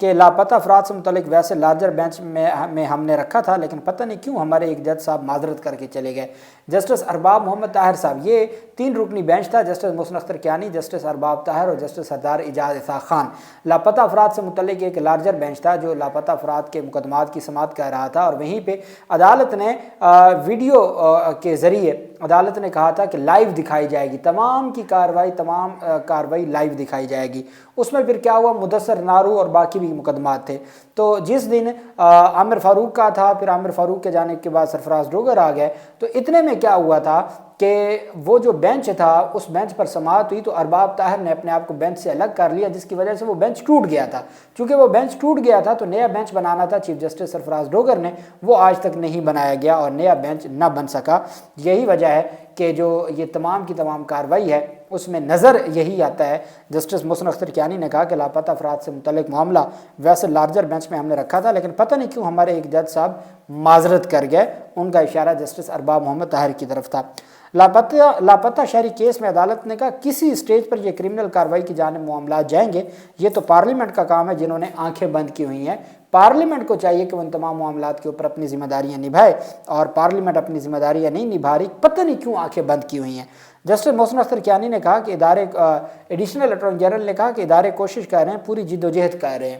کہ لاپتہ افراد سے متعلق ویسے لارجر بینچ میں ہم نے رکھا تھا، لیکن پتہ نہیں کیوں ہمارے ایک جج صاحب معذرت کر کے چلے گئے۔ جسٹس ارباب محمد طاہر صاحب، یہ 3 رکنی بینچ تھا، جسٹس محسن اختر کیانی، جسٹس ارباب طاہر اور جسٹس سردار اعجاز اسحاق خان۔ لاپتہ افراد سے متعلق ایک لارجر بینچ تھا جو لاپتہ افراد کے مقدمات کی سماعت کر رہا تھا، اور وہیں پہ عدالت نے ویڈیو کے ذریعے عدالت نے کہا تھا کہ لائیو دکھائی جائے گی، تمام کاروائی لائیو دکھائی جائے گی۔ اس میں پھر کیا ہوا، مدثر نارو اور باقی بھی مقدمات تھے۔ تو جس دن عامر فاروق کا تھا، پھر عامر فاروق کے جانے کے بعد سرفراز ڈوگر آ گئے، تو اتنے میں کیا ہوا تھا کہ وہ جو بینچ تھا اس بینچ پر سماعت ہوئی تو ارباب طاہر نے اپنے آپ کو بینچ سے الگ کر لیا، جس کی وجہ سے وہ بینچ ٹوٹ گیا تھا۔ چونکہ وہ بینچ ٹوٹ گیا تھا تو نیا بینچ بنانا تھا چیف جسٹس سرفراز ڈوگر نے، وہ آج تک نہیں بنایا گیا اور نیا بینچ نہ بن سکا۔ یہی وجہ ہے کہ جو یہ تمام کی تمام کاروائی ہے اس میں نظر یہی آتا ہے۔ جسٹس محسن اختر کیانی نے کہا کہ لاپتہ افراد سے متعلق معاملہ ویسے لارجر بینچ میں ہم نے رکھا تھا، لیکن پتہ نہیں کیوں ہمارے ایک جج صاحب معذرت کر گئے۔ ان کا اشارہ جسٹس ارباب محمد طاہر کی طرف تھا۔ لاپتہ شہری کیس میں عدالت نے کہا کسی اسٹیج پر یہ کرمنل کارروائی کی جانب معاملات جائیں گے، یہ تو پارلیمنٹ کا کام ہے جنہوں نے آنکھیں بند کی ہوئی ہیں۔ پارلیمنٹ کو چاہیے کہ وہ ان تمام معاملات کے اوپر اپنی ذمہ داریاں نبھائے، اور پارلیمنٹ اپنی ذمہ داریاں نہیں نبھا رہی، پتہ نہیں کیوں آنکھیں بند کی ہوئی ہیں۔ جسٹس محسن اختر کیانی نے کہا کہ ایڈیشنل اٹارنی جنرل نے کہا کہ ادارے کوشش کر رہے ہیں، پوری جد و جہد کر رہے ہیں۔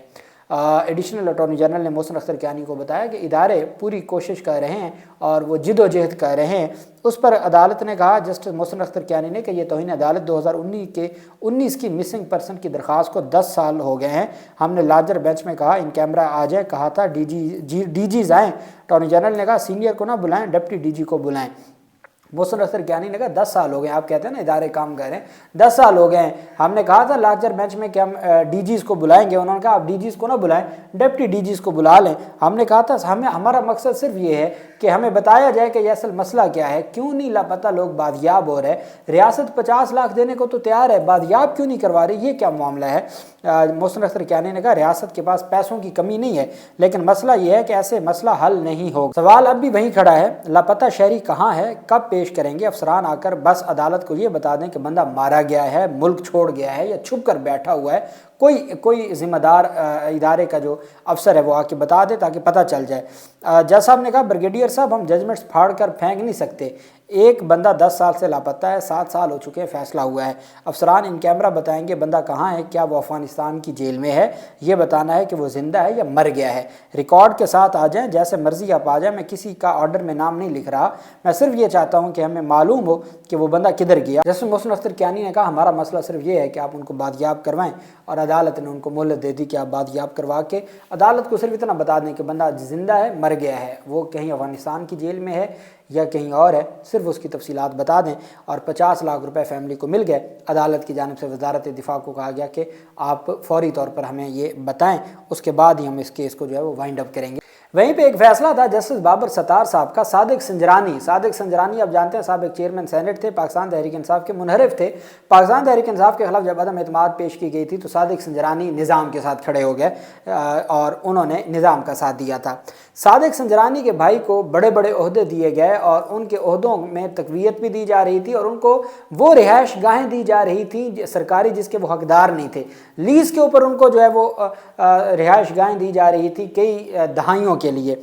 ایڈیشنل اٹارنی جنرل نے محسن اختر کیانی کو بتایا کہ ادارے پوری کوشش کر رہے ہیں اور وہ جد و جہد کر رہے ہیں۔ اس پر عدالت نے کہا، جسٹس محسن اختر کیانی نے، کہ یہ توہین عدالت 2019 کی مسنگ پرسن کی درخواست کو 10 سال ہو گئے ہیں۔ ہم نے لارجر بینچ میں کہا ان کیمرہ آ جائے، کہا تھا ڈی جیز آئیں، اٹارنی جنرل نے کہا سینئر کو نہ بلائیں، ڈپٹی ڈی جی کو بلائیں۔ محسن اختر کیانی نے کہا 10 سال ہو گئے، آپ کہتے ہیں نا ادارے کام کر رہے ہیں، 10 سال ہو گئے ہیں۔ ہم نے کہا تھا لارجر بینچ میں کہ ہم ڈی جیز کو بلائیں گے، انہوں نے کہا آپ ڈی جیز کو نہ بلائیں، ڈپٹی ڈی جیز کو بلا لیں۔ ہم نے کہا تھا ہمارا مقصد صرف یہ ہے کہ ہمیں بتایا جائے کہ یہ اصل مسئلہ کیا ہے، کیوں نہیں لاپتہ لوگ بادیاب ہو رہے، ریاست 50 لاکھ دینے کو تو تیار ہے، بادیاب کیوں نہیں کروا رہی، یہ کیا معاملہ ہے۔ محسن اختر کیانی نے کہا ریاست کے پاس پیسوں کی کمی نہیں ہے، لیکن مسئلہ یہ ہے کہ ایسے مسئلہ حل نہیں ہوگا۔ سوال اب بھی وہیں کھڑا ہے، لاپتہ شہری کہاں ہے، کب پیش کریں گے؟ افسران آ کر بس عدالت کو یہ بتا دیں کہ بندہ مارا گیا ہے، ملک چھوڑ گیا ہے، یا چھپ کر بیٹھا ہوا ہے، کوئی ذمہ دار ادارے کا جو افسر ہے وہ آ کے بتا دے تاکہ پتہ چل جائے۔ جج صاحب نے کہا بریگیڈیئر صاحب ہم ججمنٹس پھاڑ کر پھینک نہیں سکتے، ایک بندہ 10 سال سے لاپتہ ہے، 7 سال ہو چکے ہیں، فیصلہ ہوا ہے، افسران ان کیمرہ بتائیں گے بندہ کہاں ہے، کیا وہ افغانستان کی جیل میں ہے، یہ بتانا ہے کہ وہ زندہ ہے یا مر گیا ہے۔ ریکارڈ کے ساتھ آ جائیں، جیسے مرضی آپ آ جائیں، میں کسی کا آرڈر میں نام نہیں لکھ رہا، میں صرف یہ چاہتا ہوں کہ ہمیں معلوم ہو کہ وہ بندہ کدھر گیا۔ جسٹس محسن اختر کیانی نے کہا ہمارا مسئلہ صرف یہ ہے کہ آپ ان کو بادیاب کروائیں، اور عدالت نے ان کو مہلت دے دی کہ آپ بادیاب کروا کے عدالت کو صرف اتنا بتا دیں کہ بندہ زندہ ہے، مر گیا ہے، وہ کہیں افغانستان کی جیل میں ہے یا کہیں اور ہے، صرف اس کی تفصیلات بتا دیں، اور 50 لاکھ روپے فیملی کو مل گئے۔ عدالت کی جانب سے وزارت دفاع کو کہا گیا کہ آپ فوری طور پر ہمیں یہ بتائیں، اس کے بعد ہی ہم اس کیس کو جو ہے وہ وائنڈ اپ کریں گے۔ وہیں پہ ایک فیصلہ تھا جسٹس بابر ستار صاحب کا۔ صادق سنجرانی آپ جانتے ہیں سابق چیئرمین سینٹ تھے، پاکستان تحریک انصاف کے منحرف تھے۔ پاکستان تحریک انصاف کے خلاف جب عدم اعتماد پیش کی گئی تھی تو صادق سنجرانی نظام کے ساتھ کھڑے ہو گئے اور انہوں نے نظام کا ساتھ دیا تھا۔ صادق سنجرانی کے بھائی کو بڑے بڑے عہدے دیے گئے اور ان کے عہدوں میں تقویت بھی دی جا رہی تھی، اور ان کو وہ رہائش گاہیں دی جا رہی تھیں سرکاری جس کے وہ حقدار نہیں تھے، لیز کے اوپر ان کو جو ہے وہ رہائش گاہیں دی جا رہی تھی کئی دہائیوں کے لیے۔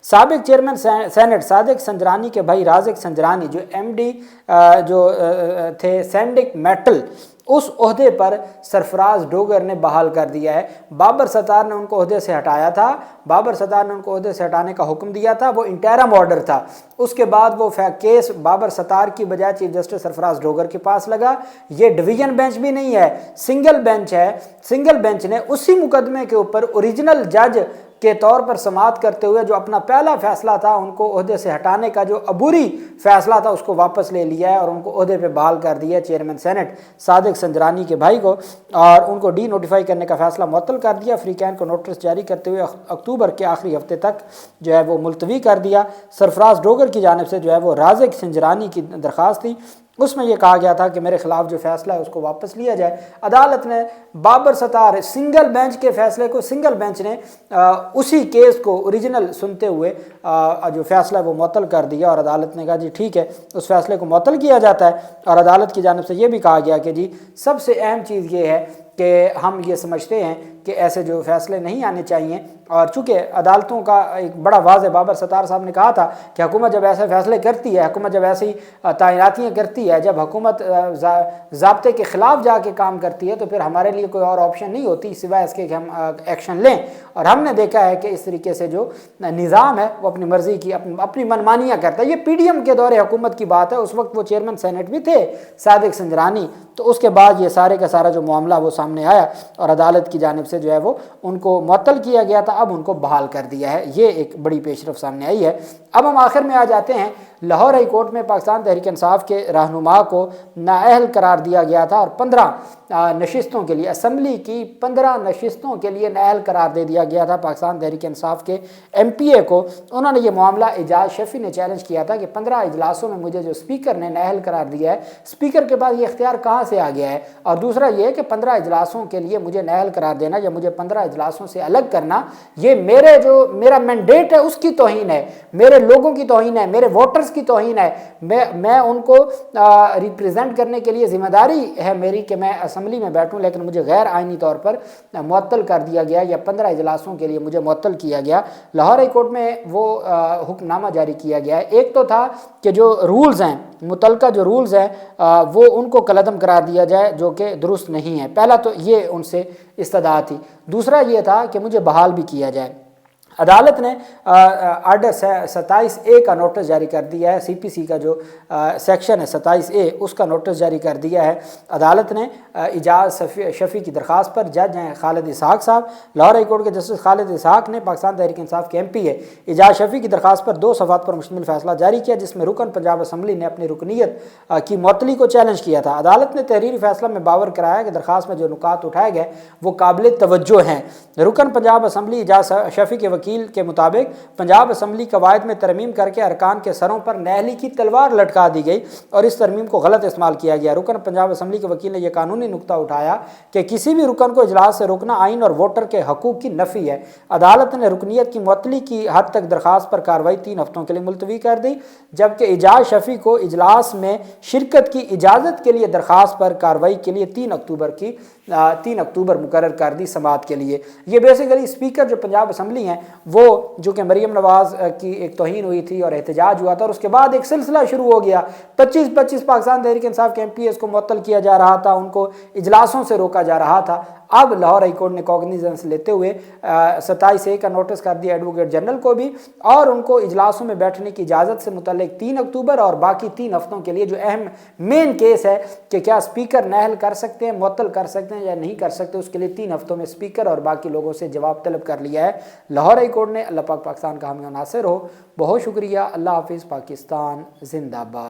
سابق چیئرمین سینٹ صادق سنجرانی کے بھائی رازق سنجرانی جو ایم ڈی جو تھے سینڈک میٹل، اس عہدے پر سرفراز ڈوگر نے بحال کر دیا ہے۔ بابر ستار نے ان کو عہدے سے ہٹایا تھا، بابر ستار نے ان کو عہدے سے ہٹانے کا حکم دیا تھا، وہ انٹرم آرڈر تھا۔ اس کے بعد وہ کیس بابر ستار کی بجائے چیف جسٹس سرفراز ڈوگر کے پاس لگا۔ یہ ڈویژن بینچ بھی نہیں ہے، سنگل بینچ ہے۔ سنگل بینچ نے اسی مقدمے کے اوپر اوریجنل جج کے طور پر سماعت کرتے ہوئے جو اپنا پہلا فیصلہ تھا ان کو عہدے سے ہٹانے کا، جو عبوری فیصلہ تھا، اس کو واپس لے لیا ہے اور ان کو عہدے پہ بحال کر دیا ہے چیئرمین سینٹ صادق سنجرانی کے بھائی کو، اور ان کو ڈی نوٹیفائی کرنے کا فیصلہ معطل کر دیا۔ فریقین کو نوٹس جاری کرتے ہوئے اکتوبر کے آخری ہفتے تک جو ہے وہ ملتوی کر دیا۔ سرفراز ڈوگر کی جانب سے جو ہے وہ رازق سنجرانی کی درخواست تھی، اس میں یہ کہا گیا تھا کہ میرے خلاف جو فیصلہ ہے اس کو واپس لیا جائے۔ عدالت نے بابر ستار سنگل بینچ کے فیصلے کو، سنگل بینچ نے اسی کیس کو اوریجنل سنتے ہوئے جو فیصلہ وہ معطل کر دیا، اور عدالت نے کہا جی ٹھیک ہے، اس فیصلے کو معطل کیا جاتا ہے۔ اور عدالت کی جانب سے یہ بھی کہا گیا کہ جی سب سے اہم چیز یہ ہے کہ ہم یہ سمجھتے ہیں کہ ایسے جو فیصلے نہیں آنے چاہیے، اور چونکہ عدالتوں کا ایک بڑا واضح بابر ستار صاحب نے کہا تھا کہ حکومت جب ایسے فیصلے کرتی ہے، حکومت جب ایسی تعیناتیاں کرتی ہے، جب حکومت ضابطے کے خلاف جا کے کام کرتی ہے تو پھر ہمارے لیے کوئی اور آپشن نہیں ہوتی سوائے اس کے کہ ہم ایکشن لیں۔ اور ہم نے دیکھا ہے کہ اس طریقے سے جو نظام ہے وہ اپنی مرضی کی اپنی منمانیاں کرتا ہے۔ یہ پی ڈی ایم کے دور حکومت کی بات ہے، اس وقت وہ چیئرمین سینٹ بھی تھے صادق سنجرانی، تو اس کے بعد یہ سارے کا سارا جو معاملہ وہ سامنے آیا اور عدالت کی جانب سے جو ہے وہ ان کو معطل کیا گیا تھا، اب ان کو بحال کر دیا ہے۔ یہ ایک بڑی پیش رفت سامنے آئی ہے۔ اب ہم آخر میں آ جاتے ہیں، لاہور ہائی کورٹ میں پاکستان تحریک انصاف کے رہنما کو نااہل قرار دیا گیا تھا اور 15 نشستوں کے لیے، اسمبلی کی 15 نشستوں کے لیے نااہل قرار دے دیا گیا تھا پاکستان تحریک انصاف کے ایم پی اے کو۔ انہوں نے یہ معاملہ اعجاز شفیع نے چیلنج کیا تھا کہ 15 اجلاسوں میں مجھے جو اسپیکر نے نااہل قرار دیا ہے، اسپیکر کے پاس یہ اختیار کہاں سے آ گیا ہے؟ اور دوسرا یہ کہ 15 اجلاسوں کے لیے مجھے نااہل قرار دینا یا مجھے 15 اجلاسوں سے الگ کرنا، یہ میرا مینڈیٹ ہے اس کی توہین ہے، میرے لوگوں کی توہین ہے، میرے ووٹرز کی توہین ہے۔ میں ان کو ریپریزنٹ کرنے کے لیے ذمہ داری ہے میری کہ میں اسمبلی میں بیٹھوں، لیکن مجھے غیر آئینی طور پر معطل کر دیا گیا یا 15 اجلاسوں کے لیے مجھے معطل کیا گیا۔ لاہور ہائی کورٹ میں وہ حکم نامہ جاری کیا گیا ہے۔ ایک تو تھا کہ جو رولز ہیں، متعلقہ جو رولز ہیں وہ ان کو کالعدم قرار دیا جائے، جو کہ درست نہیں ہے۔ پہلا تو یہ ان سے استدعا تھی۔ دوسرا یہ تھا کہ مجھے بحال بھی کیا جائے۔ عدالت نے آرڈر 27A کا نوٹس جاری کر دیا ہے، سی پی سی کا جو سیکشن ہے 27A، اس کا نوٹس جاری کر دیا ہے عدالت نے اعجاز شفیع کی درخواست پر۔ جج ہیں خالد اسحاق صاحب، لاہور ہائی کورٹ کے جسٹس خالد اسحاق نے پاکستان تحریک انصاف کے ایم پی اے اعجاز شفیع کی درخواست پر 2 صفحات پر مشتمل فیصلہ جاری کیا، جس میں رکن پنجاب اسمبلی نے اپنی رکنیت کی معطلی کو چیلنج کیا تھا۔ عدالت نے تحریری فیصلہ میں باور کرایا کہ درخواست میں جو نکات اٹھائے گئے وہ قابل توجہ ہیں۔ رکن پنجاب اسمبلی اعجاز شفیع کے وکیل کے مطابق پنجاب اسمبلی قواعد میں ترمیم کر کے ارکان کے سروں پر نہلی کی تلوار لٹکا دی گئی اور اس ترمیم کو غلط استعمال کیا گیا۔ رکن پنجاب اسمبلی کے وکیل نے یہ قانونی نقطہ اٹھایا کہ کسی بھی رکن کو اجلاس سے روکنا آئین اور ووٹر کے حقوق کی نفی ہے۔ عدالت نے رکنیت کی معطلی کی حد تک درخواست پر کارروائی 3 ہفتوں کے لیے ملتوی کر دی، جبکہ اعجاز شفیع کو اجلاس میں شرکت کی اجازت کے لیے درخواست پر کارروائی کے لیے 3 اکتوبر مقرر کر دی سماعت کے لیے۔ یہ بیسیکلی اسپیکر جو پنجاب اسمبلی ہیں وہ جو کہ مریم نواز کی ایک توہین ہوئی تھی اور احتجاج ہوا تھا، اور اس کے بعد ایک سلسلہ شروع ہو گیا، 25 پاکستان تحریک انصاف کے ایم پی ایس کو معطل کیا جا رہا تھا، ان کو اجلاسوں سے روکا جا رہا تھا۔ اب لاہور ہائی کورٹ نے کوگنیزنس لیتے ہوئے 27A کا نوٹس کر دیا ایڈوکیٹ جنرل کو بھی، اور ان کو اجلاسوں میں بیٹھنے کی اجازت سے متعلق 3 اکتوبر اور باقی 3 ہفتوں کے لیے جو اہم مین کیس ہے کہ کیا اسپیکر نااہل کر سکتے ہیں، معطل کر سکتے ہیں یا نہیں کر سکتے، اس کے لیے 3 ہفتوں میں اسپیکر اور باقی لوگوں سے جواب طلب کر لیا ہے لاہور ہائی کورٹ نے۔ اللہ پاک پاکستان کا حامی و ناصر ہو۔ بہت شکریہ۔ اللہ حافظ۔ پاکستان زندہ باد۔